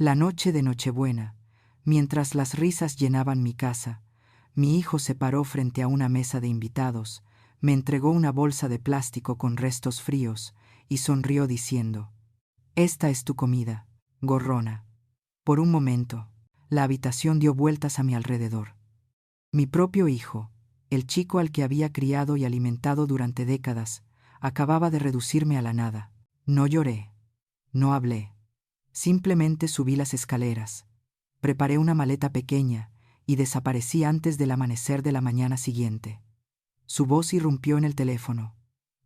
La noche de Nochebuena, mientras las risas llenaban mi casa, mi hijo se paró frente a una mesa de invitados, me entregó una bolsa de plástico con restos fríos y sonrió diciendo: «Esta es tu comida, gorrona». Por un momento, la habitación dio vueltas a mi alrededor. Mi propio hijo, el chico al que había criado y alimentado durante décadas, acababa de reducirme a la nada. No lloré, no hablé. Simplemente subí las escaleras, preparé una maleta pequeña y desaparecí antes del amanecer de la mañana siguiente. Su voz irrumpió en el teléfono,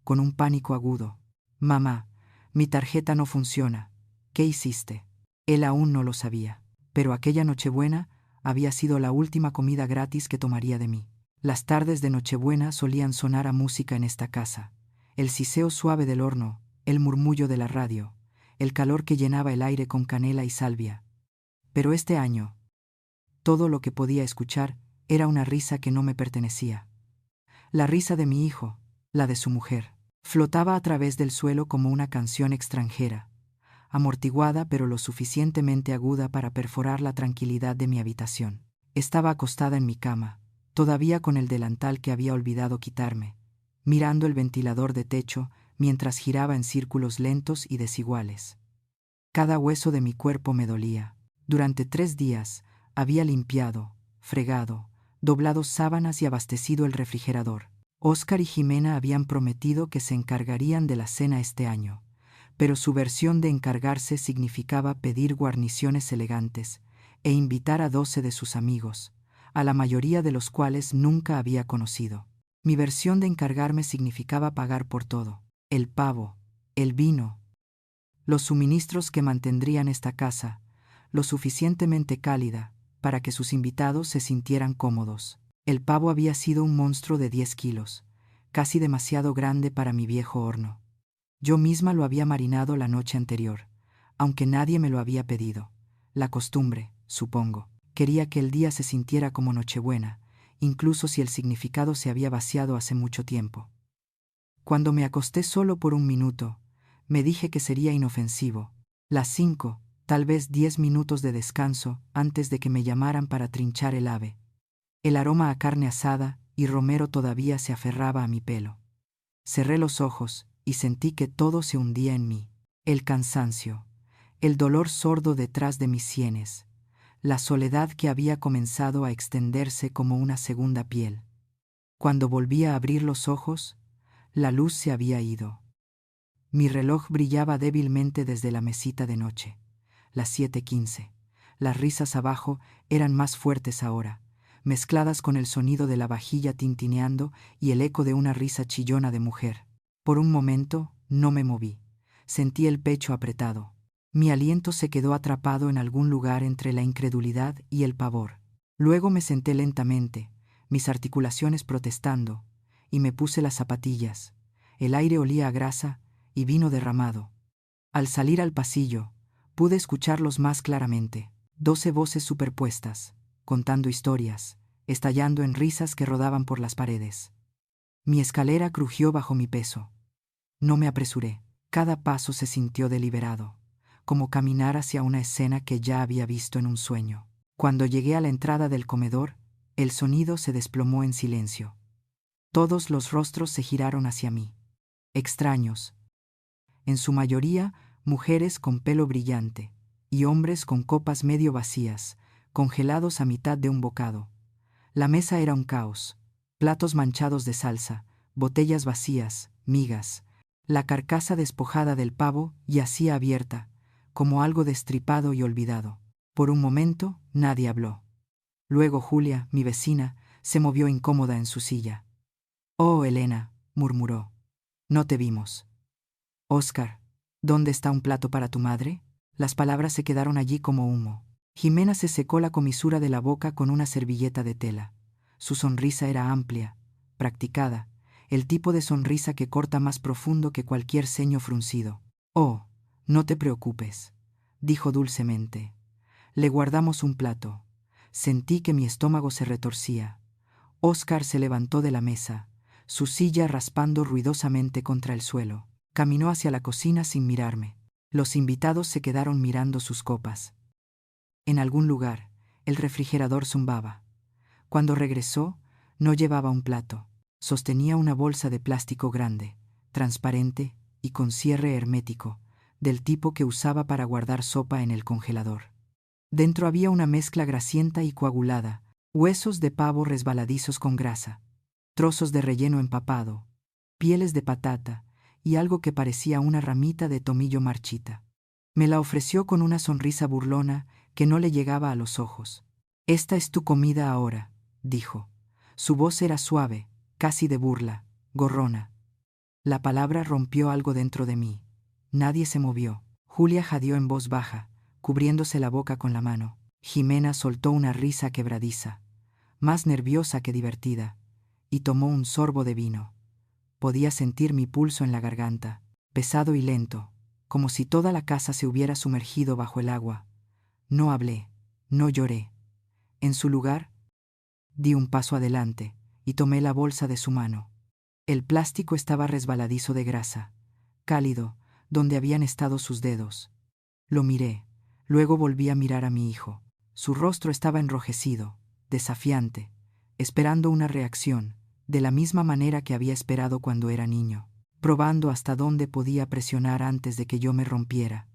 con un pánico agudo. «Mamá, mi tarjeta no funciona. ¿Qué hiciste?». Él aún no lo sabía, pero aquella Nochebuena había sido la última comida gratis que tomaría de mí. Las tardes de Nochebuena solían sonar a música en esta casa. El siseo suave del horno, el murmullo de la radio, el calor que llenaba el aire con canela y salvia. Pero este año, todo lo que podía escuchar era una risa que no me pertenecía. La risa de mi hijo, la de su mujer, flotaba a través del suelo como una canción extranjera, amortiguada pero lo suficientemente aguda para perforar la tranquilidad de mi habitación. Estaba acostada en mi cama, todavía con el delantal que había olvidado quitarme, mirando el ventilador de techo mientras giraba en círculos lentos y desiguales. Cada hueso de mi cuerpo me dolía. Durante 3 días había limpiado, fregado, doblado sábanas y abastecido el refrigerador. Óscar y Jimena habían prometido que se encargarían de la cena este año, pero su versión de encargarse significaba pedir guarniciones elegantes e invitar a 12 de sus amigos, a la mayoría de los cuales nunca había conocido. Mi versión de encargarme significaba pagar por todo: el pavo, el vino, los suministros que mantendrían esta casa lo suficientemente cálida para que sus invitados se sintieran cómodos. El pavo había sido un monstruo de 10 kilos, casi demasiado grande para mi viejo horno. Yo misma lo había marinado la noche anterior, aunque nadie me lo había pedido. La costumbre, supongo. Quería que el día se sintiera como Nochebuena, incluso si el significado se había vaciado hace mucho tiempo. Cuando me acosté solo por un minuto, me dije que sería inofensivo. Las 5, tal vez 10 minutos de descanso antes de que me llamaran para trinchar el ave. El aroma a carne asada y romero todavía se aferraba a mi pelo. Cerré los ojos y sentí que todo se hundía en mí. El cansancio, el dolor sordo detrás de mis sienes, la soledad que había comenzado a extenderse como una segunda piel. Cuando volví a abrir los ojos, la luz se había ido. Mi reloj brillaba débilmente desde la mesita de noche. Las 7:15. Las risas abajo eran más fuertes ahora, mezcladas con el sonido de la vajilla tintineando y el eco de una risa chillona de mujer. Por un momento no me moví. Sentí el pecho apretado. Mi aliento se quedó atrapado en algún lugar entre la incredulidad y el pavor. Luego me senté lentamente, mis articulaciones protestando, y me puse las zapatillas. El aire olía a grasa y vino derramado. Al salir al pasillo, pude escucharlos más claramente. 12 voces superpuestas, contando historias, estallando en risas que rodaban por las paredes. Mi escalera crujió bajo mi peso. No me apresuré. Cada paso se sintió deliberado, como caminar hacia una escena que ya había visto en un sueño. Cuando llegué a la entrada del comedor, el sonido se desplomó en silencio. Todos los rostros se giraron hacia mí. Extraños. En su mayoría, mujeres con pelo brillante, y hombres con copas medio vacías, congelados a mitad de un bocado. La mesa era un caos. Platos manchados de salsa, botellas vacías, migas. La carcasa despojada del pavo yacía abierta, como algo destripado y olvidado. Por un momento, nadie habló. Luego Julia, mi vecina, se movió incómoda en su silla. «Oh, Elena», murmuró, «no te vimos». «Óscar, ¿dónde está un plato para tu madre?». Las palabras se quedaron allí como humo. Jimena se secó la comisura de la boca con una servilleta de tela. Su sonrisa era amplia, practicada, el tipo de sonrisa que corta más profundo que cualquier ceño fruncido. «Oh, no te preocupes», dijo dulcemente. Le guardamos un plato. Sentí que mi estómago se retorcía. Óscar se levantó de la mesa, su silla raspando ruidosamente contra el suelo. Caminó hacia la cocina sin mirarme. Los invitados se quedaron mirando sus copas. En algún lugar, el refrigerador zumbaba. Cuando regresó, no llevaba un plato. Sostenía una bolsa de plástico grande, transparente y con cierre hermético, del tipo que usaba para guardar sopa en el congelador. Dentro había una mezcla grasienta y coagulada, huesos de pavo resbaladizos con grasa, trozos de relleno empapado, pieles de patata y algo que parecía una ramita de tomillo marchita. Me la ofreció con una sonrisa burlona que no le llegaba a los ojos. «Esta es tu comida ahora», dijo. Su voz era suave, casi de burla, gorrona. La palabra rompió algo dentro de mí. Nadie se movió. Julia jadeó en voz baja, cubriéndose la boca con la mano. Jimena soltó una risa quebradiza, más nerviosa que divertida, y tomó un sorbo de vino. Podía sentir mi pulso en la garganta, pesado y lento, como si toda la casa se hubiera sumergido bajo el agua. No hablé, no lloré. En su lugar, di un paso adelante y tomé la bolsa de su mano. El plástico estaba resbaladizo de grasa, cálido, donde habían estado sus dedos. Lo miré, luego volví a mirar a mi hijo. Su rostro estaba enrojecido, desafiante, esperando una reacción, de la misma manera que había esperado cuando era niño, probando hasta dónde podía presionar antes de que yo me rompiera.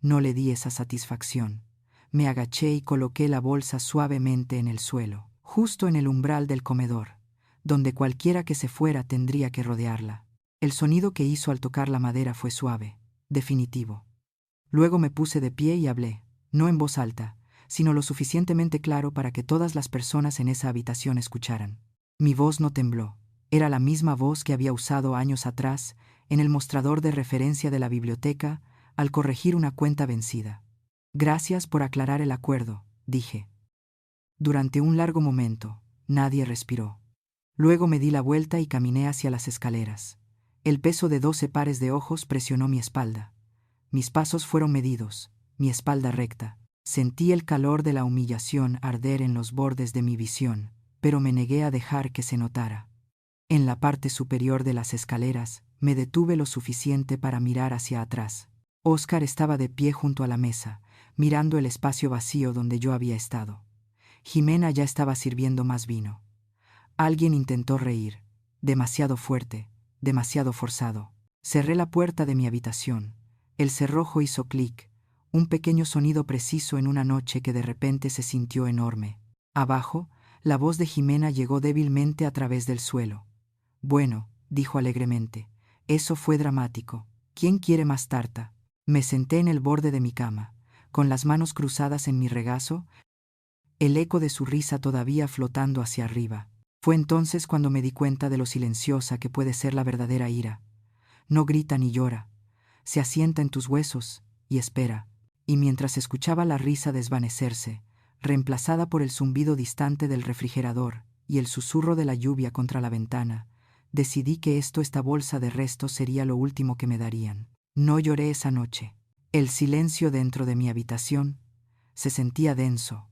No le di esa satisfacción. Me agaché y coloqué la bolsa suavemente en el suelo, justo en el umbral del comedor, donde cualquiera que se fuera tendría que rodearla. El sonido que hizo al tocar la madera fue suave, definitivo. Luego me puse de pie y hablé, no en voz alta, sino lo suficientemente claro para que todas las personas en esa habitación escucharan. Mi voz no tembló. Era la misma voz que había usado años atrás en el mostrador de referencia de la biblioteca al corregir una cuenta vencida. «Gracias por aclarar el acuerdo», dije. Durante un largo momento, nadie respiró. Luego me di la vuelta y caminé hacia las escaleras. El peso de 12 pares de ojos presionó mi espalda. Mis pasos fueron medidos, mi espalda recta. Sentí el calor de la humillación arder en los bordes de mi visión, pero me negué a dejar que se notara. En la parte superior de las escaleras, me detuve lo suficiente para mirar hacia atrás. Óscar estaba de pie junto a la mesa, mirando el espacio vacío donde yo había estado. Jimena ya estaba sirviendo más vino. Alguien intentó reír, demasiado fuerte, demasiado forzado. Cerré la puerta de mi habitación. El cerrojo hizo clic, un pequeño sonido preciso en una noche que de repente se sintió enorme. Abajo, la voz de Jimena llegó débilmente a través del suelo. «Bueno», dijo alegremente, «eso fue dramático. ¿Quién quiere más tarta?» Me senté en el borde de mi cama, con las manos cruzadas en mi regazo, el eco de su risa todavía flotando hacia arriba. Fue entonces cuando me di cuenta de lo silenciosa que puede ser la verdadera ira. No grita ni llora. Se asienta en tus huesos y espera. Y mientras escuchaba la risa desvanecerse, reemplazada por el zumbido distante del refrigerador y el susurro de la lluvia contra la ventana, decidí que esta bolsa de restos sería lo último que me darían. No lloré esa noche. El silencio dentro de mi habitación se sentía denso,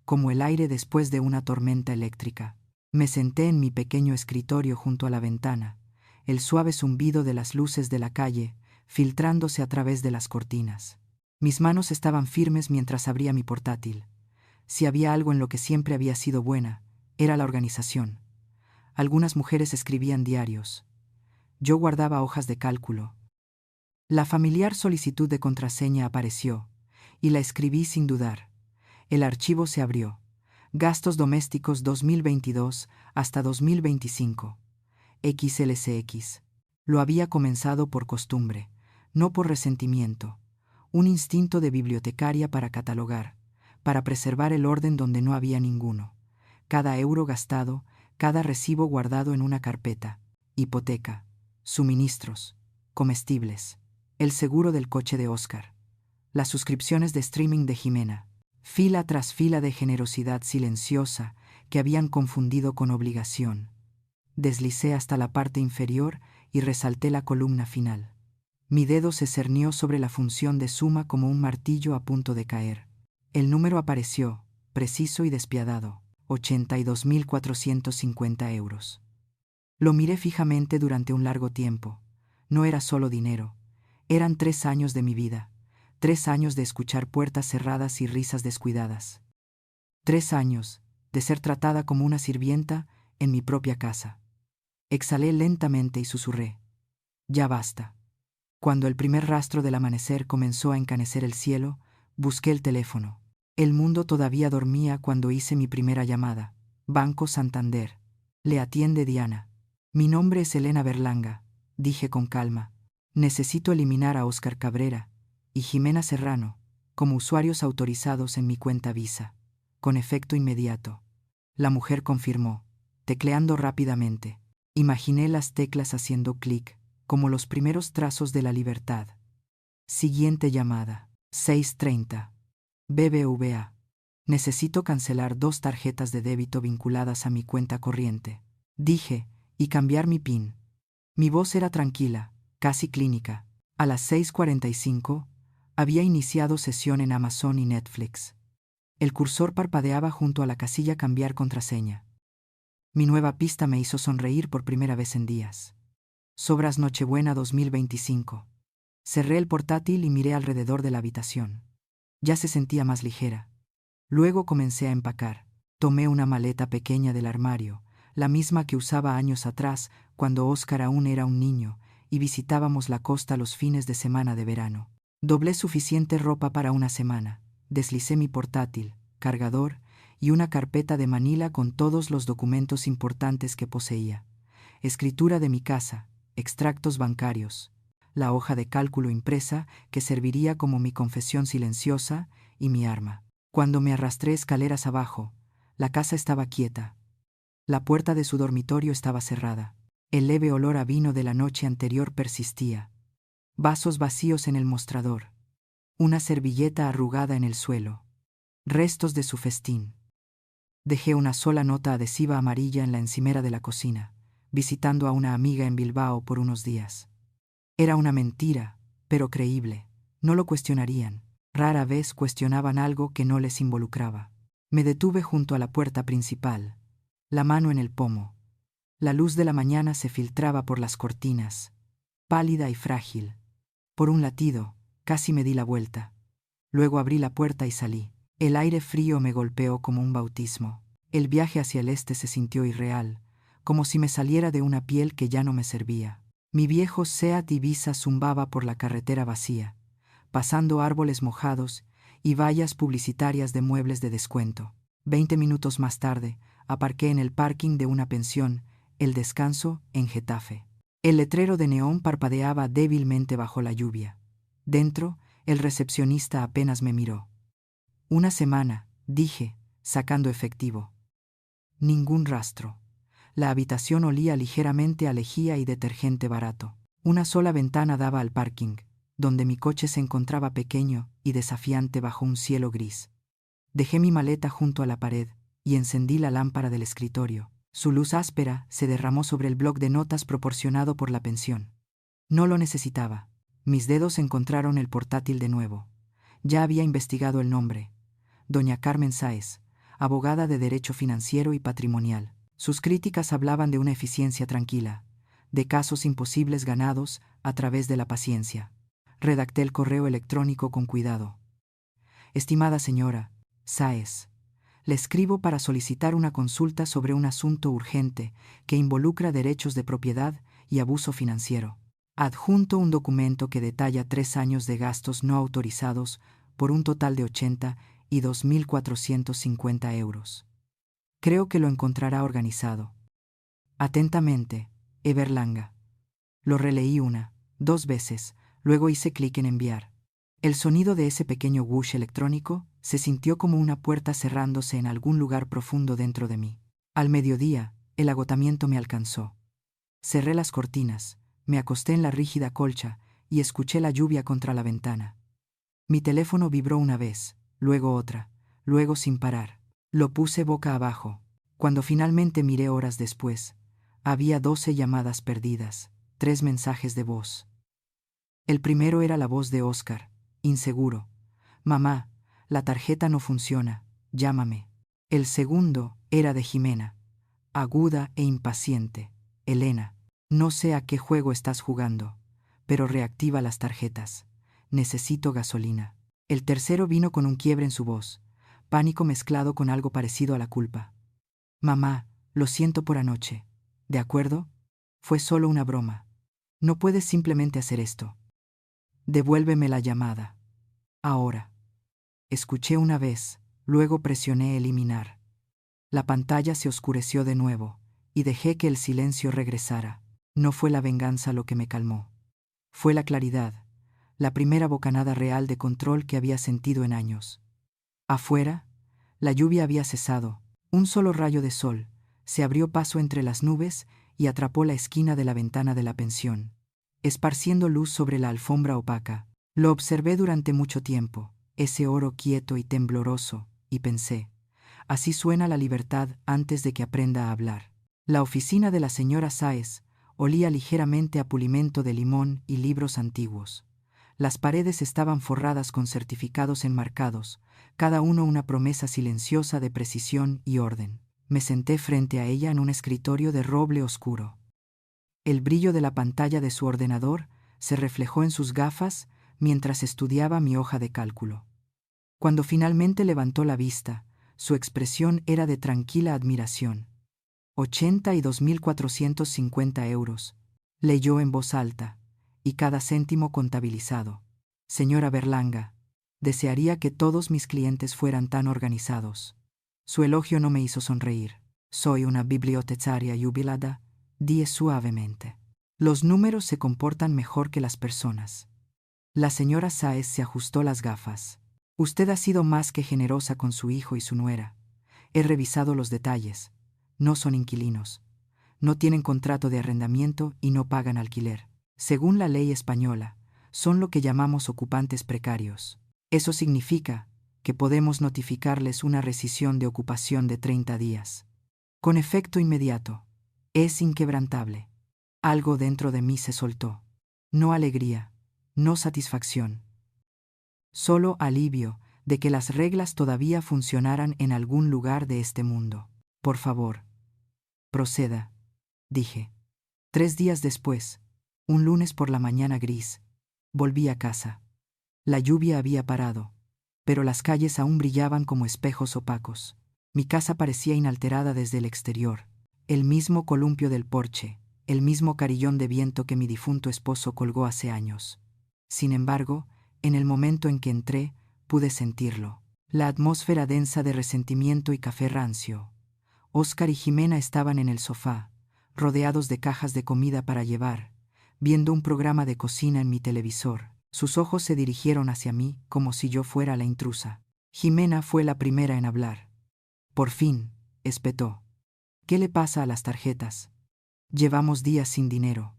como el aire después de una tormenta eléctrica. Me senté en mi pequeño escritorio junto a la ventana, el suave zumbido de las luces de la calle filtrándose a través de las cortinas. Mis manos estaban firmes mientras abría mi portátil. Si había algo en lo que siempre había sido buena, era la organización. Algunas mujeres escribían diarios. Yo guardaba hojas de cálculo. La familiar solicitud de contraseña apareció, y la escribí sin dudar. El archivo se abrió. Gastos domésticos 2022 hasta 2025. XLCX. Lo había comenzado por costumbre, no por resentimiento. Un instinto de bibliotecaria para catalogar, para preservar el orden donde no había ninguno. Cada euro gastado, cada recibo guardado en una carpeta. Hipoteca, suministros, comestibles, el seguro del coche de Óscar, las suscripciones de streaming de Jimena. Fila tras fila de generosidad silenciosa que habían confundido con obligación. Deslicé hasta la parte inferior y resalté la columna final. Mi dedo se cernió sobre la función de suma como un martillo a punto de caer. El número apareció, preciso y despiadado, 82.450 euros. Lo miré fijamente durante un largo tiempo. No era solo dinero, eran 3 años de mi vida, 3 años de escuchar puertas cerradas y risas descuidadas. 3 años de ser tratada como una sirvienta en mi propia casa. Exhalé lentamente y susurré: ya basta. Cuando el primer rastro del amanecer comenzó a encanecer el cielo, busqué el teléfono. El mundo todavía dormía cuando hice mi primera llamada. Banco Santander. Le atiende Diana. Mi nombre es Elena Berlanga, dije con calma. Necesito eliminar a Óscar Cabrera y Jimena Serrano como usuarios autorizados en mi cuenta Visa, con efecto inmediato. La mujer confirmó, tecleando rápidamente. Imaginé las teclas haciendo clic, como los primeros trazos de la libertad. Siguiente llamada. 6:30. BBVA. Necesito cancelar 2 tarjetas de débito vinculadas a mi cuenta corriente, dije, y cambiar mi PIN. Mi voz era tranquila, casi clínica. A las 6:45, había iniciado sesión en Amazon y Netflix. El cursor parpadeaba junto a la casilla cambiar contraseña. Mi nueva pista me hizo sonreír por primera vez en días. Sobras Nochebuena 2025. Cerré el portátil y miré alrededor de la habitación. Ya se sentía más ligera. Luego comencé a empacar. Tomé una maleta pequeña del armario, la misma que usaba años atrás, cuando Óscar aún era un niño, y visitábamos la costa los fines de semana de verano. Doblé suficiente ropa para una semana. Deslicé mi portátil, cargador y una carpeta de Manila con todos los documentos importantes que poseía. Escritura de mi casa, extractos bancarios, la hoja de cálculo impresa que serviría como mi confesión silenciosa y mi arma. Cuando me arrastré escaleras abajo, la casa estaba quieta. La puerta de su dormitorio estaba cerrada. El leve olor a vino de la noche anterior persistía. Vasos vacíos en el mostrador. Una servilleta arrugada en el suelo. Restos de su festín. Dejé una sola nota adhesiva amarilla en la encimera de la cocina, visitando a una amiga en Bilbao por unos días. Era una mentira, pero creíble. No lo cuestionarían. Rara vez cuestionaban algo que no les involucraba. Me detuve junto a la puerta principal, la mano en el pomo. La luz de la mañana se filtraba por las cortinas, pálida y frágil. Por un latido, casi me di la vuelta. Luego abrí la puerta y salí. El aire frío me golpeó como un bautismo. El viaje hacia el este se sintió irreal, como si me saliera de una piel que ya no me servía. Mi viejo Seat Ibiza zumbaba por la carretera vacía, pasando árboles mojados y vallas publicitarias de muebles de descuento. 20 minutos más tarde, aparqué en el parking de una pensión, El Descanso, en Getafe. El letrero de neón parpadeaba débilmente bajo la lluvia. Dentro, el recepcionista apenas me miró. Una semana, dije, sacando efectivo. Ningún rastro. La habitación olía ligeramente a lejía y detergente barato. Una sola ventana daba al parking, donde mi coche se encontraba pequeño y desafiante bajo un cielo gris. Dejé mi maleta junto a la pared y encendí la lámpara del escritorio. Su luz áspera se derramó sobre el bloc de notas proporcionado por la pensión. No lo necesitaba. Mis dedos encontraron el portátil de nuevo. Ya había investigado el nombre. Doña Carmen Sáez, abogada de Derecho Financiero y Patrimonial. Sus críticas hablaban de una eficiencia tranquila, de casos imposibles ganados a través de la paciencia. Redacté el correo electrónico con cuidado. Estimada señora Sáez, le escribo para solicitar una consulta sobre un asunto urgente que involucra derechos de propiedad y abuso financiero. Adjunto un documento que detalla 3 años de gastos no autorizados por un total de 82.450 euros. Creo que lo encontrará organizado. Atentamente, E. Berlanga. Lo releí 1, 2 veces, luego hice clic en enviar. El sonido de ese pequeño whoosh electrónico se sintió como una puerta cerrándose en algún lugar profundo dentro de mí. Al mediodía, el agotamiento me alcanzó. Cerré las cortinas, me acosté en la rígida colcha y escuché la lluvia contra la ventana. Mi teléfono vibró una vez, luego otra, luego sin parar. Lo puse boca abajo. Cuando finalmente miré horas después, había 12 llamadas perdidas, 3 mensajes de voz. El primero era la voz de Óscar, inseguro. Mamá, la tarjeta no funciona, llámame. El segundo era de Jimena, aguda e impaciente. Elena, no sé a qué juego estás jugando, pero reactiva las tarjetas. Necesito gasolina. El tercero vino con un quiebre en su voz, pánico mezclado con algo parecido a la culpa. Mamá, lo siento por anoche. ¿De acuerdo? Fue solo una broma. No puedes simplemente hacer esto. Devuélveme la llamada. Ahora. Escuché una vez, luego presioné eliminar. La pantalla se oscureció de nuevo, y dejé que el silencio regresara. No fue la venganza lo que me calmó. Fue la claridad, la primera bocanada real de control que había sentido en años. Afuera, la lluvia había cesado. Un solo rayo de sol se abrió paso entre las nubes y atrapó la esquina de la ventana de la pensión, esparciendo luz sobre la alfombra opaca. Lo observé durante mucho tiempo, ese oro quieto y tembloroso, y pensé, así suena la libertad antes de que aprenda a hablar. La oficina de la señora Sáez olía ligeramente a pulimento de limón y libros antiguos. Las paredes estaban forradas con certificados enmarcados, cada uno una promesa silenciosa de precisión y orden. Me senté frente a ella en un escritorio de roble oscuro. El brillo de la pantalla de su ordenador se reflejó en sus gafas mientras estudiaba mi hoja de cálculo. Cuando finalmente levantó la vista, su expresión era de tranquila admiración. 82.450 euros, leyó en voz alta, y cada céntimo contabilizado. Señora Berlanga, desearía que todos mis clientes fueran tan organizados. Su elogio no me hizo sonreír. Soy una bibliotecaria jubilada, dije suavemente. Los números se comportan mejor que las personas. La señora Sáez se ajustó las gafas. Usted ha sido más que generosa con su hijo y su nuera. He revisado los detalles. No son inquilinos. No tienen contrato de arrendamiento y no pagan alquiler. Según la ley española, son lo que llamamos ocupantes precarios. Eso significa que podemos notificarles una rescisión de ocupación de 30 días. Con efecto inmediato. Es inquebrantable. Algo dentro de mí se soltó. No alegría, no satisfacción. Solo alivio de que las reglas todavía funcionaran en algún lugar de este mundo. Por favor, proceda, dije. 3 días después, un lunes por la mañana gris, volví a casa. La lluvia había parado, pero las calles aún brillaban como espejos opacos. Mi casa parecía inalterada desde el exterior. El mismo columpio del porche, el mismo carillón de viento que mi difunto esposo colgó hace años. Sin embargo, en el momento en que entré, pude sentirlo. La atmósfera densa de resentimiento y café rancio. Óscar y Jimena estaban en el sofá, rodeados de cajas de comida para llevar, viendo un programa de cocina en mi televisor. Sus ojos se dirigieron hacia mí como si yo fuera la intrusa. Jimena fue la primera en hablar. Por fin, espetó. ¿Qué le pasa a las tarjetas? Llevamos días sin dinero.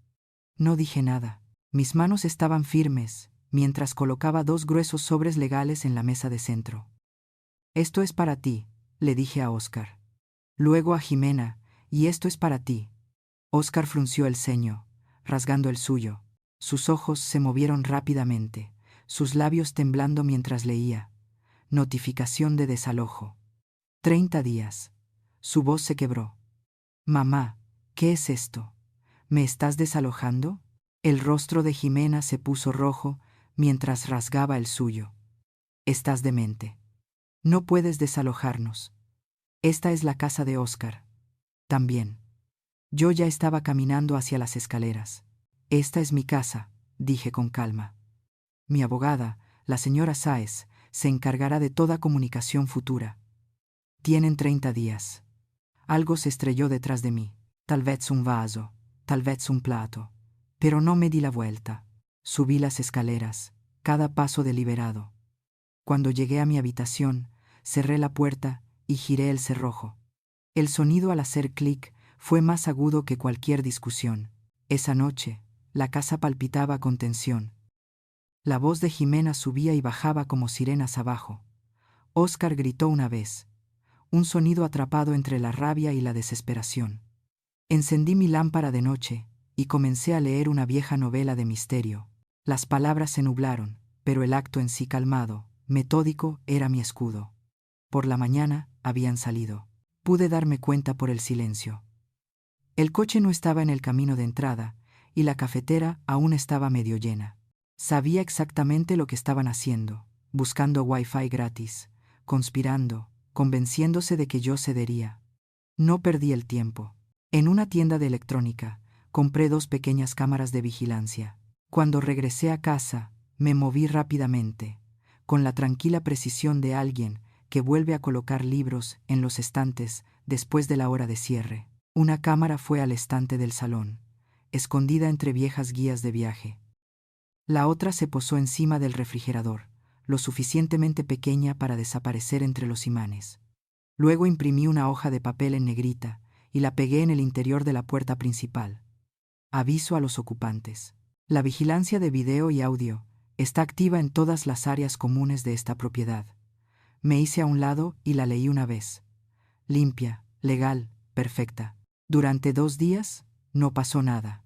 No dije nada. Mis manos estaban firmes, mientras colocaba 2 gruesos sobres legales en la mesa de centro. Esto es para ti, le dije a Óscar. Luego a Jimena, y esto es para ti. Óscar frunció el ceño, rasgando el suyo. Sus ojos se movieron rápidamente, sus labios temblando mientras leía. Notificación de desalojo. 30 días. Su voz se quebró. Mamá, ¿qué es esto? ¿Me estás desalojando? El rostro de Jimena se puso rojo mientras rasgaba el suyo. Estás demente. No puedes desalojarnos. Esta es la casa de Óscar. También. Yo ya estaba caminando hacia las escaleras. Esta es mi casa, dije con calma. Mi abogada, la señora Sáez, se encargará de toda comunicación futura. Tienen 30 días. Algo se estrelló detrás de mí. Tal vez un vaso, tal vez un plato. Pero no me di la vuelta. Subí las escaleras, cada paso deliberado. Cuando llegué a mi habitación, cerré la puerta y giré el cerrojo. El sonido al hacer clic fue más agudo que cualquier discusión. Esa noche, la casa palpitaba con tensión. La voz de Jimena subía y bajaba como sirenas abajo. Óscar gritó una vez, un sonido atrapado entre la rabia y la desesperación. Encendí mi lámpara de noche y comencé a leer una vieja novela de misterio. Las palabras se nublaron, pero el acto en sí calmado, metódico, era mi escudo. Por la mañana habían salido. Pude darme cuenta por el silencio. El coche no estaba en el camino de entrada y la cafetera aún estaba medio llena. Sabía exactamente lo que estaban haciendo, buscando Wi-Fi gratis, conspirando, convenciéndose de que yo cedería. No perdí el tiempo. En una tienda de electrónica, compré 2 pequeñas cámaras de vigilancia. Cuando regresé a casa, me moví rápidamente, con la tranquila precisión de alguien que vuelve a colocar libros en los estantes después de la hora de cierre. Una cámara fue al estante del salón, escondida entre viejas guías de viaje. La otra se posó encima del refrigerador, lo suficientemente pequeña para desaparecer entre los imanes. Luego imprimí una hoja de papel en negrita y la pegué en el interior de la puerta principal. Aviso a los ocupantes. La vigilancia de video y audio está activa en todas las áreas comunes de esta propiedad. Me hice a un lado y la leí una vez. Limpia, legal, perfecta. Durante 2 días, no pasó nada.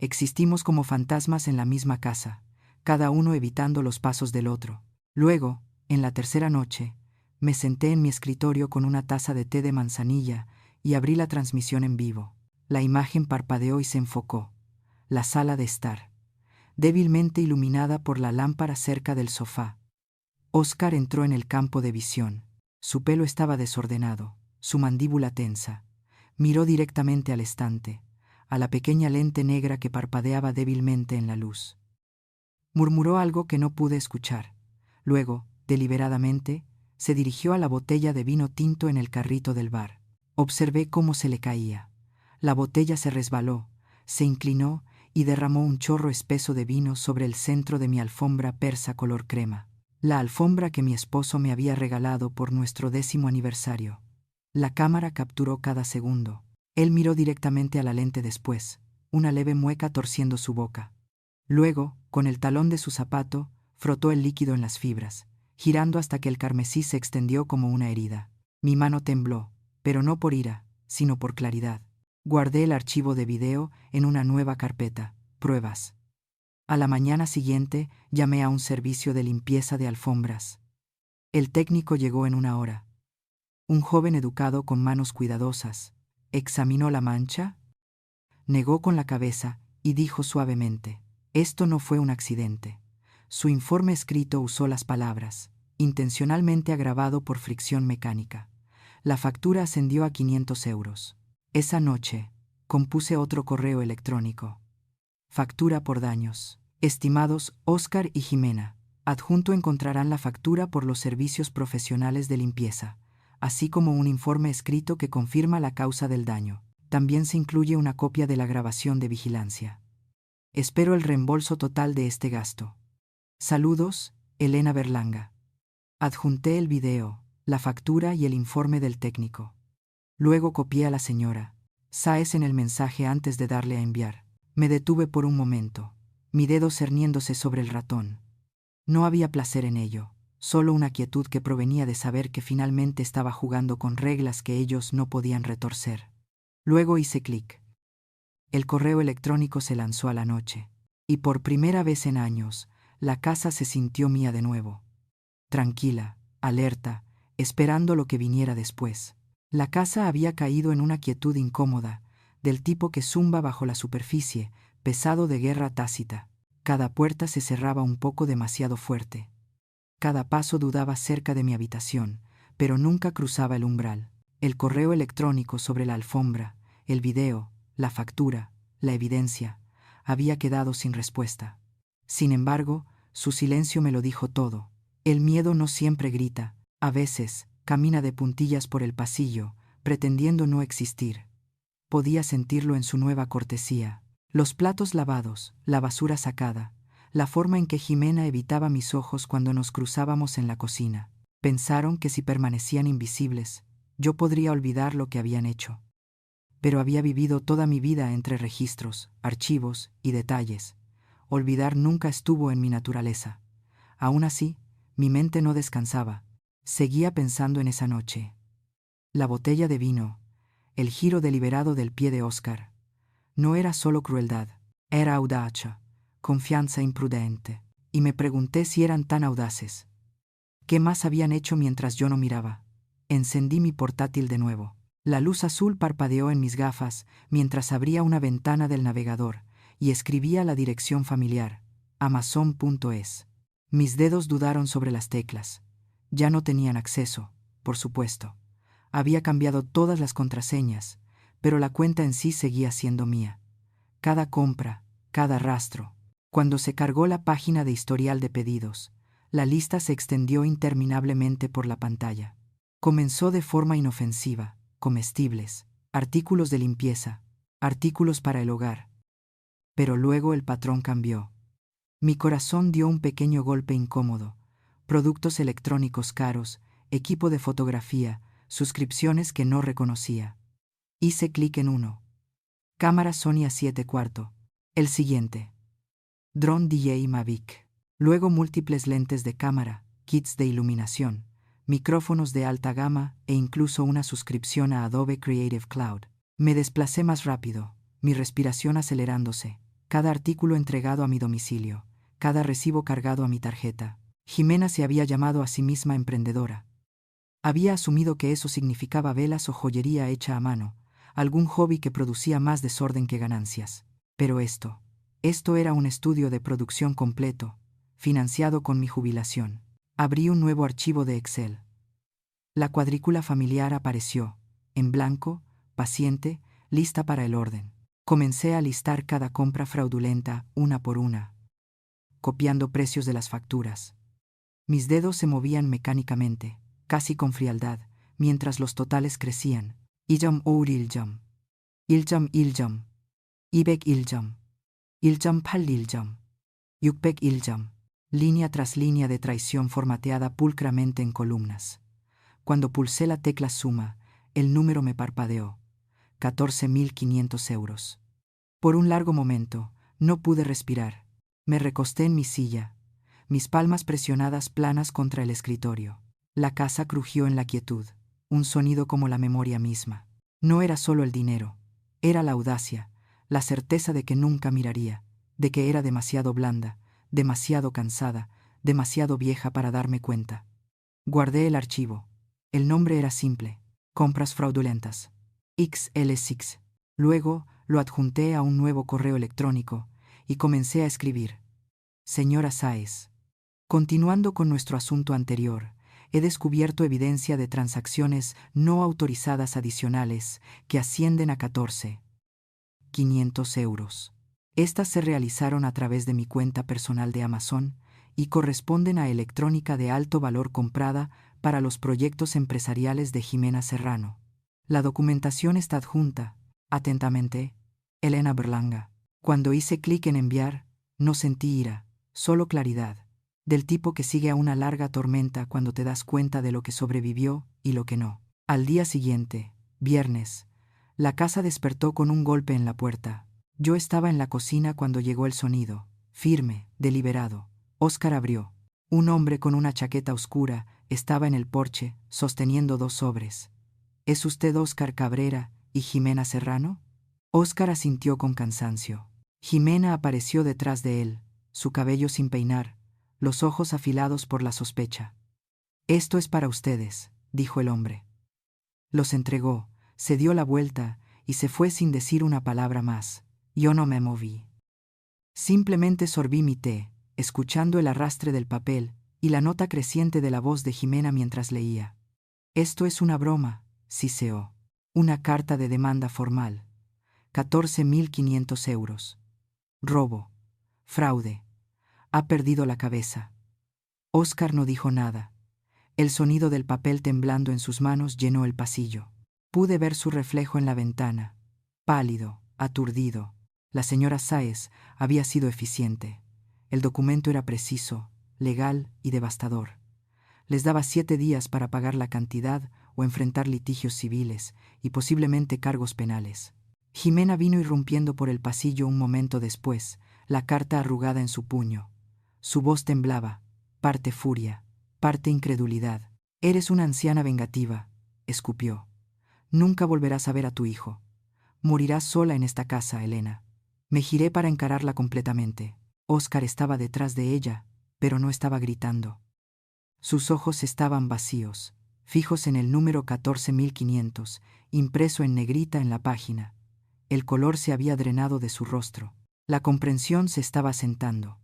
Existimos como fantasmas en la misma casa, cada uno evitando los pasos del otro. Luego, en la tercera noche, me senté en mi escritorio con una taza de té de manzanilla y abrí la transmisión en vivo. La imagen parpadeó y se enfocó. La sala de estar, débilmente iluminada por la lámpara cerca del sofá. Oscar entró en el campo de visión. Su pelo estaba desordenado, su mandíbula tensa. Miró directamente al estante, a la pequeña lente negra que parpadeaba débilmente en la luz. Murmuró algo que no pude escuchar. Luego, deliberadamente, se dirigió a la botella de vino tinto en el carrito del bar. Observé cómo se le caía. La botella se resbaló, se inclinó y derramó un chorro espeso de vino sobre el centro de mi alfombra persa color crema. La alfombra que mi esposo me había regalado por nuestro 10º aniversario. La cámara capturó cada segundo. Él miró directamente a la lente después, una leve mueca torciendo su boca. Luego, con el talón de su zapato, frotó el líquido en las fibras, girando hasta que el carmesí se extendió como una herida. Mi mano tembló, pero no por ira, sino por claridad. Guardé el archivo de video en una nueva carpeta, pruebas. A la mañana siguiente, llamé a un servicio de limpieza de alfombras. El técnico llegó en 1 hora. Un joven educado con manos cuidadosas. ¿Examinó la mancha? Negó con la cabeza y dijo suavemente: esto no fue un accidente. Su informe escrito usó las palabras, intencionalmente agravado por fricción mecánica. La factura ascendió a 500 euros. Esa noche, compuse otro correo electrónico. Factura por daños. Estimados Oscar y Jimena, adjunto encontrarán la factura por los servicios profesionales de limpieza, así como un informe escrito que confirma la causa del daño. También se incluye una copia de la grabación de vigilancia. Espero el reembolso total de este gasto. Saludos, Elena Berlanga. Adjunté el video, la factura y el informe del técnico. Luego copié a la señora Sáez en el mensaje antes de darle a enviar. Me detuve por un momento, mi dedo cerniéndose sobre el ratón. No había placer en ello, solo una quietud que provenía de saber que finalmente estaba jugando con reglas que ellos no podían retorcer. Luego hice clic. El correo electrónico se lanzó a la noche, y por primera vez en años, la casa se sintió mía de nuevo. Tranquila, alerta, esperando lo que viniera después. La casa había caído en una quietud incómoda, del tipo que zumba bajo la superficie, pesado de guerra tácita. Cada puerta se cerraba un poco demasiado fuerte. Cada paso dudaba cerca de mi habitación, pero nunca cruzaba el umbral. El correo electrónico sobre la alfombra, el video, la factura, la evidencia, había quedado sin respuesta. Sin embargo, su silencio me lo dijo todo. El miedo no siempre grita, a veces camina de puntillas por el pasillo, pretendiendo no existir. Podía sentirlo en su nueva cortesía. Los platos lavados, la basura sacada, la forma en que Jimena evitaba mis ojos cuando nos cruzábamos en la cocina. Pensaron que si permanecían invisibles, yo podría olvidar lo que habían hecho. Pero había vivido toda mi vida entre registros, archivos y detalles. Olvidar nunca estuvo en mi naturaleza. Aún así, mi mente no descansaba. Seguía pensando en esa noche. La botella de vino, el giro deliberado del pie de Oscar. No era solo crueldad, era audacia, confianza imprudente. Y me pregunté si eran tan audaces. ¿Qué más habían hecho mientras yo no miraba? Encendí mi portátil de nuevo. La luz azul parpadeó en mis gafas mientras abría una ventana del navegador y escribía la dirección familiar, amazon.es. Mis dedos dudaron sobre las teclas. Ya no tenían acceso, por supuesto. Había cambiado todas las contraseñas, pero la cuenta en sí seguía siendo mía. Cada compra, cada rastro. Cuando se cargó la página de historial de pedidos, la lista se extendió interminablemente por la pantalla. Comenzó de forma inofensiva: comestibles, artículos de limpieza, artículos para el hogar. Pero luego el patrón cambió. Mi corazón dio un pequeño golpe incómodo. Productos electrónicos caros, equipo de fotografía, suscripciones que no reconocía. Hice clic en uno. Cámara Sony A7 IV. El siguiente. Drone DJI Mavic. Luego múltiples lentes de cámara, kits de iluminación, micrófonos de alta gama e incluso una suscripción a Adobe Creative Cloud. Me desplacé más rápido, mi respiración acelerándose, cada artículo entregado a mi domicilio, cada recibo cargado a mi tarjeta. Jimena se había llamado a sí misma emprendedora. Había asumido que eso significaba velas o joyería hecha a mano, algún hobby que producía más desorden que ganancias. Pero esto era un estudio de producción completo, financiado con mi jubilación. Abrí un nuevo archivo de Excel. La cuadrícula familiar apareció, en blanco, paciente, lista para el orden. Comencé a listar cada compra fraudulenta, una por una, copiando precios de las facturas. Mis dedos se movían mecánicamente, casi con frialdad, mientras los totales crecían. Iljam Our Iljam. Iljam Iljam. Ibek Iljam. Iljam Pal Iljam. Yukpek Iljam. Línea tras línea de traición formateada pulcramente en columnas. Cuando pulsé la tecla suma, el número me parpadeó. 14.500 euros. Por un largo momento, no pude respirar. Me recosté en mi silla, mis palmas presionadas planas contra el escritorio. La casa crujió en la quietud, un sonido como la memoria misma. No era solo el dinero, era la audacia, la certeza de que nunca miraría, de que era demasiado blanda, demasiado cansada, demasiado vieja para darme cuenta. Guardé el archivo. El nombre era simple: compras fraudulentas. XL6. Luego lo adjunté a un nuevo correo electrónico y comencé a escribir: Señora Sáez, continuando con nuestro asunto anterior, he descubierto evidencia de transacciones no autorizadas adicionales que ascienden a 14.500 euros. Estas se realizaron a través de mi cuenta personal de Amazon y corresponden a electrónica de alto valor comprada para los proyectos empresariales de Jimena Serrano. La documentación está adjunta. Atentamente, Elena Berlanga. Cuando hice clic en enviar, no sentí ira, solo claridad, del tipo que sigue a una larga tormenta cuando te das cuenta de lo que sobrevivió y lo que no. Al día siguiente, viernes, la casa despertó con un golpe en la puerta. Yo estaba en la cocina cuando llegó el sonido, firme, deliberado. Óscar abrió. Un hombre con una chaqueta oscura estaba en el porche, sosteniendo 2 sobres. ¿Es usted Óscar Cabrera y Jimena Serrano? Óscar asintió con cansancio. Jimena apareció detrás de él, su cabello sin peinar, los ojos afilados por la sospecha. Esto es para ustedes, dijo el hombre. Los entregó, se dio la vuelta y se fue sin decir una palabra más. Yo no me moví. Simplemente sorbí mi té, escuchando el arrastre del papel y la nota creciente de la voz de Jimena mientras leía. Esto es una broma, siseó. Una carta de demanda formal. 14.500 euros. Robo. Fraude. Ha perdido la cabeza. Óscar no dijo nada. El sonido del papel temblando en sus manos llenó el pasillo. Pude ver su reflejo en la ventana. Pálido, aturdido. La señora Sáez había sido eficiente. El documento era preciso, legal y devastador. Les daba 7 días para pagar la cantidad o enfrentar litigios civiles y posiblemente cargos penales. Jimena vino irrumpiendo por el pasillo un momento después, la carta arrugada en su puño. Su voz temblaba, parte furia, parte incredulidad. Eres una anciana vengativa, escupió. Nunca volverás a ver a tu hijo. Morirás sola en esta casa, Elena. Me giré para encararla completamente. Óscar estaba detrás de ella, pero no estaba gritando. Sus ojos estaban vacíos, fijos en el número 14.500, impreso en negrita en la página. El color se había drenado de su rostro. La comprensión se estaba asentando.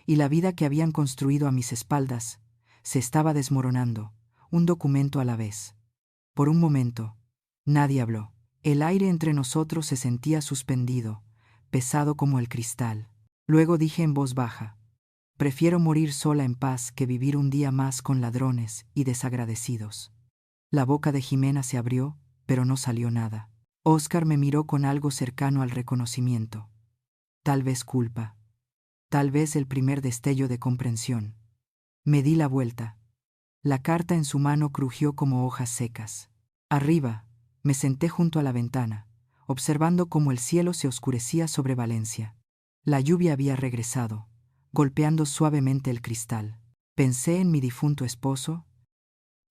y la vida que habían construido a mis espaldas se estaba desmoronando, un documento a la vez. Por un momento, nadie habló. El aire entre nosotros se sentía suspendido, pesado como el cristal. Luego dije en voz baja: prefiero morir sola en paz que vivir un día más con ladrones y desagradecidos. La boca de Jimena se abrió, pero no salió nada. Óscar me miró con algo cercano al reconocimiento. Tal vez culpa. Tal vez el primer destello de comprensión. Me di la vuelta. La carta en su mano crujió como hojas secas. Arriba, me senté junto a la ventana, observando cómo el cielo se oscurecía sobre Valencia. La lluvia había regresado, golpeando suavemente el cristal. Pensé en mi difunto esposo,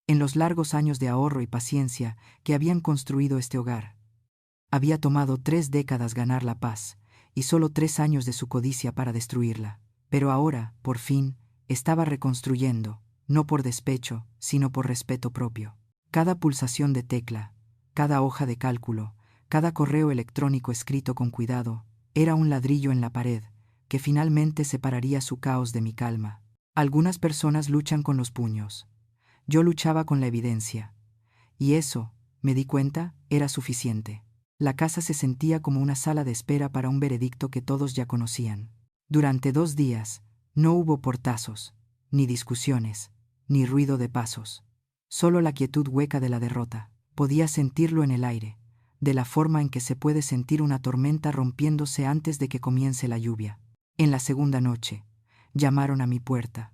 en los largos años de ahorro y paciencia que habían construido este hogar. Había tomado 3 décadas ganar la paz, y solo 3 años de su codicia para destruirla. Pero ahora, por fin, estaba reconstruyendo, no por despecho, sino por respeto propio. Cada pulsación de tecla, cada hoja de cálculo, cada correo electrónico escrito con cuidado, era un ladrillo en la pared, que finalmente separaría su caos de mi calma. Algunas personas luchan con los puños. Yo luchaba con la evidencia. Y eso, me di cuenta, era suficiente. La casa se sentía como una sala de espera para un veredicto que todos ya conocían. Durante 2 días, no hubo portazos, ni discusiones, ni ruido de pasos. Solo la quietud hueca de la derrota. Podía sentirlo en el aire, de la forma en que se puede sentir una tormenta rompiéndose antes de que comience la lluvia. En la segunda noche, llamaron a mi puerta.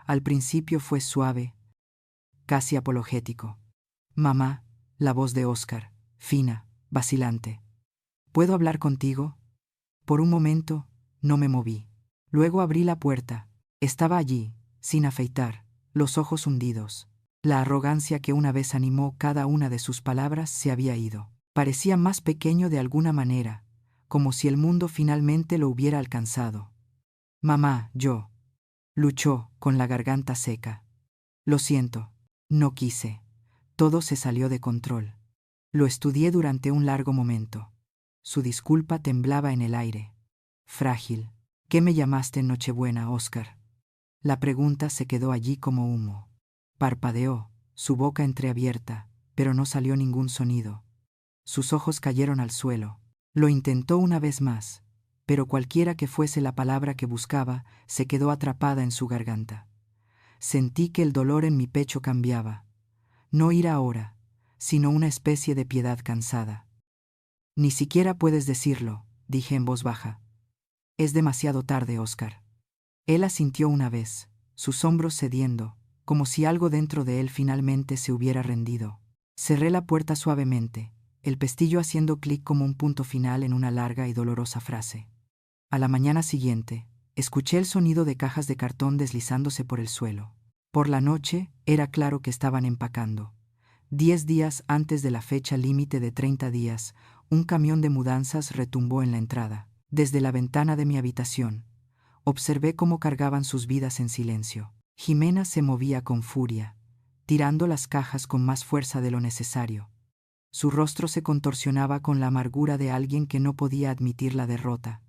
Al principio fue suave, casi apologético. Mamá, la voz de Óscar, fina, vacilante. ¿Puedo hablar contigo? Por un momento, no me moví. Luego abrí la puerta. Estaba allí, sin afeitar, los ojos hundidos. La arrogancia que una vez animó cada una de sus palabras se había ido. Parecía más pequeño de alguna manera, como si el mundo finalmente lo hubiera alcanzado. Mamá, yo. Luchó, con la garganta seca. Lo siento. No quise. Todo se salió de control. Lo estudié durante un largo momento. Su disculpa temblaba en el aire. Frágil. ¿Qué me llamaste en Nochebuena, Óscar? La pregunta se quedó allí como humo. Parpadeó, su boca entreabierta, pero no salió ningún sonido. Sus ojos cayeron al suelo. Lo intentó una vez más, pero cualquiera que fuese la palabra que buscaba, se quedó atrapada en su garganta. Sentí que el dolor en mi pecho cambiaba. No ira ahora, sino una especie de piedad cansada. Ni siquiera puedes decirlo, dije en voz baja. Es demasiado tarde, Óscar. Él asintió una vez, sus hombros cediendo, como si algo dentro de él finalmente se hubiera rendido. Cerré la puerta suavemente, el pestillo haciendo clic como un punto final en una larga y dolorosa frase. A la mañana siguiente, escuché el sonido de cajas de cartón deslizándose por el suelo. Por la noche, era claro que estaban empacando. 10 días antes de la fecha límite de 30 días, un camión de mudanzas retumbó en la entrada. Desde la ventana de mi habitación, observé cómo cargaban sus vidas en silencio. Jimena se movía con furia, tirando las cajas con más fuerza de lo necesario. Su rostro se contorsionaba con la amargura de alguien que no podía admitir la derrota.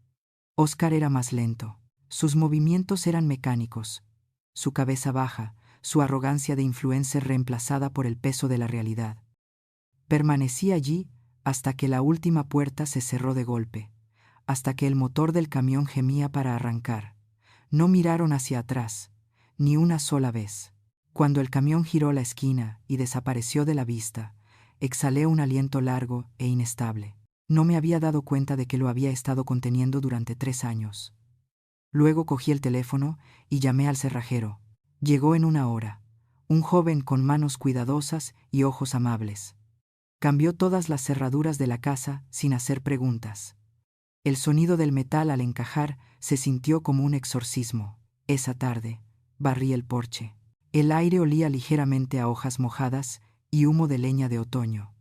Óscar era más lento. Sus movimientos eran mecánicos. Su cabeza baja, su arrogancia de influencer reemplazada por el peso de la realidad. Permanecí allí hasta que la última puerta se cerró de golpe, hasta que el motor del camión gemía para arrancar. No miraron hacia atrás, ni una sola vez. Cuando el camión giró la esquina y desapareció de la vista, exhalé un aliento largo e inestable. No me había dado cuenta de que lo había estado conteniendo durante 3 años. Luego cogí el teléfono y llamé al cerrajero. Llegó en 1 hora, un joven con manos cuidadosas y ojos amables. Cambió todas las cerraduras de la casa sin hacer preguntas. El sonido del metal al encajar se sintió como un exorcismo. Esa tarde, barrí el porche. El aire olía ligeramente a hojas mojadas y humo de leña de otoño.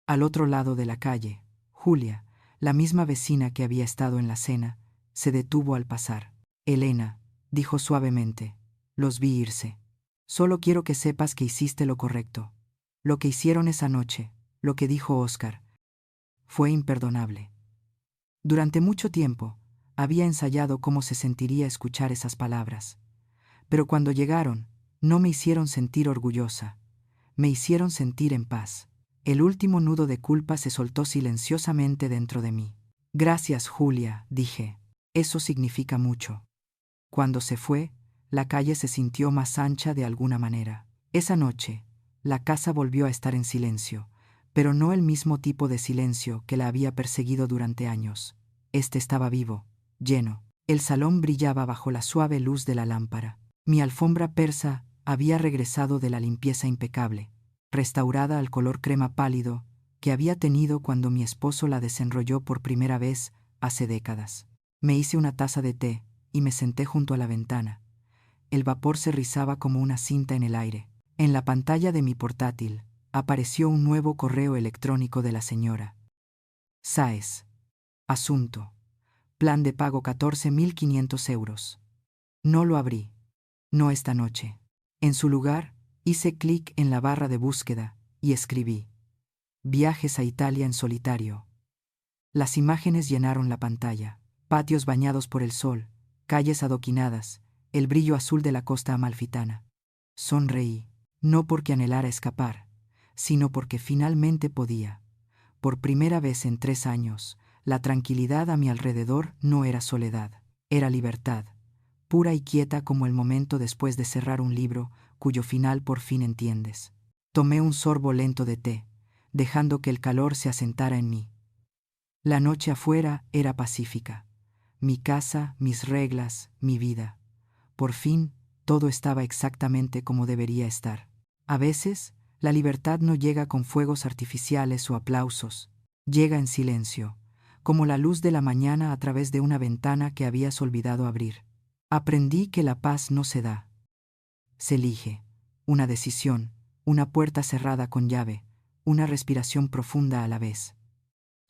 Al otro lado de la calle, Julia, la misma vecina que había estado en la cena, se detuvo al pasar. Elena, dijo suavemente, los vi irse. Solo quiero que sepas que hiciste lo correcto. Lo que hicieron esa noche, lo que dijo Óscar, fue imperdonable. Durante mucho tiempo, había ensayado cómo se sentiría escuchar esas palabras. Pero cuando llegaron, no me hicieron sentir orgullosa. Me hicieron sentir en paz. El último nudo de culpa se soltó silenciosamente dentro de mí. Gracias, Julia, dije. Eso significa mucho. Cuando se fue, la calle se sintió más ancha de alguna manera. Esa noche, la casa volvió a estar en silencio, pero no el mismo tipo de silencio que la había perseguido durante años. Este estaba vivo, lleno. El salón brillaba bajo la suave luz de la lámpara. Mi alfombra persa había regresado de la limpieza impecable, restaurada al color crema pálido que había tenido cuando mi esposo la desenrolló por primera vez hace décadas. Me hice una taza de té y me senté junto a la ventana. El vapor se rizaba como una cinta en el aire. En la pantalla de mi portátil apareció un nuevo correo electrónico de la señora Sáez. Asunto: plan de pago 14.500 euros. No lo abrí. No esta noche. En su lugar, hice clic en la barra de búsqueda y escribí: viajes a Italia en solitario. Las imágenes llenaron la pantalla. Patios bañados por el sol, calles adoquinadas, el brillo azul de la costa amalfitana. Sonreí, no porque anhelara escapar, sino porque finalmente podía. Por primera vez en 3 años, la tranquilidad a mi alrededor no era soledad, era libertad, pura y quieta como el momento después de cerrar un libro cuyo final por fin entiendes. Tomé un sorbo lento de té, dejando que el calor se asentara en mí. La noche afuera era pacífica. Mi casa, mis reglas, mi vida. Por fin, todo estaba exactamente como debería estar. A veces, la libertad no llega con fuegos artificiales o aplausos. Llega en silencio, como la luz de la mañana a través de una ventana que habías olvidado abrir. Aprendí que la paz no se da. Se elige. Una decisión, una puerta cerrada con llave, una respiración profunda a la vez.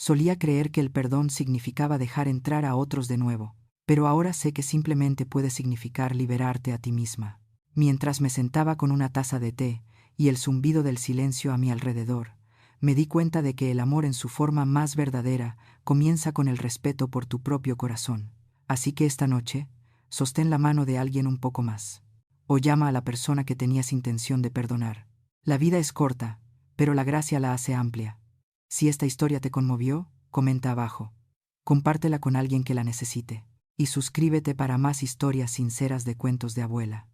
Solía creer que el perdón significaba dejar entrar a otros de nuevo, pero ahora sé que simplemente puede significar liberarte a ti misma. Mientras me sentaba con una taza de té y el zumbido del silencio a mi alrededor, me di cuenta de que el amor en su forma más verdadera comienza con el respeto por tu propio corazón. Así que esta noche, sostén la mano de alguien un poco más. O llama a la persona que tenías intención de perdonar. La vida es corta, pero la gracia la hace amplia. Si esta historia te conmovió, comenta abajo. Compártela con alguien que la necesite. Y suscríbete para más historias sinceras de cuentos de abuela.